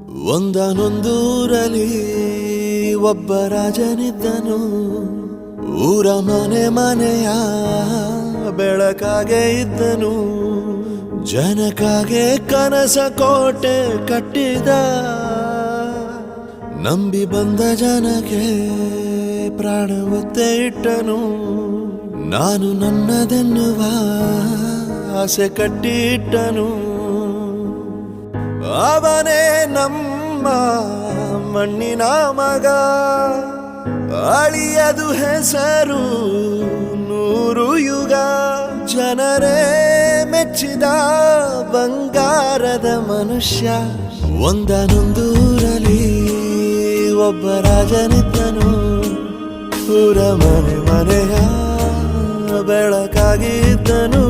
ಒಂದನೊಂದೂರಲ್ಲಿ ಒಬ್ಬ ರಾಜನಿದ್ದನು. ಊರ ಮನೆ ಮನೆಯ ಬೆಳಕಾಗೆ ಇದ್ದನು. ಜನಕಾಗೆ ಕನಸ ಕೋಟೆ ಕಟ್ಟಿದ. ನಂಬಿ ಬಂದ ಜನಕ್ಕೆ ಪ್ರಾಣ ಒತ್ತೆ ಇಟ್ಟನು. ನಾನು ನನ್ನದೆನ್ನುವ ಆಸೆ ಕಟ್ಟಿಟ್ಟನು. ಅವನೇ ನಮ್ಮ ಮಣ್ಣಿನ ಮಗ. ಅಳಿಯದು ಹೆಸರು 100 ಯುಗ. ಜನರೇ ಮೆಚ್ಚಿದ ಬಂಗಾರದ ಮನುಷ್ಯ. ಒಂದನೊಂದೂರಲ್ಲಿ ಒಬ್ಬ ರಾಜನಿದ್ದನು. ಊರ ಮನೆ ಮನೆಯ ಬೆಳಕಾಗಿದ್ದನು.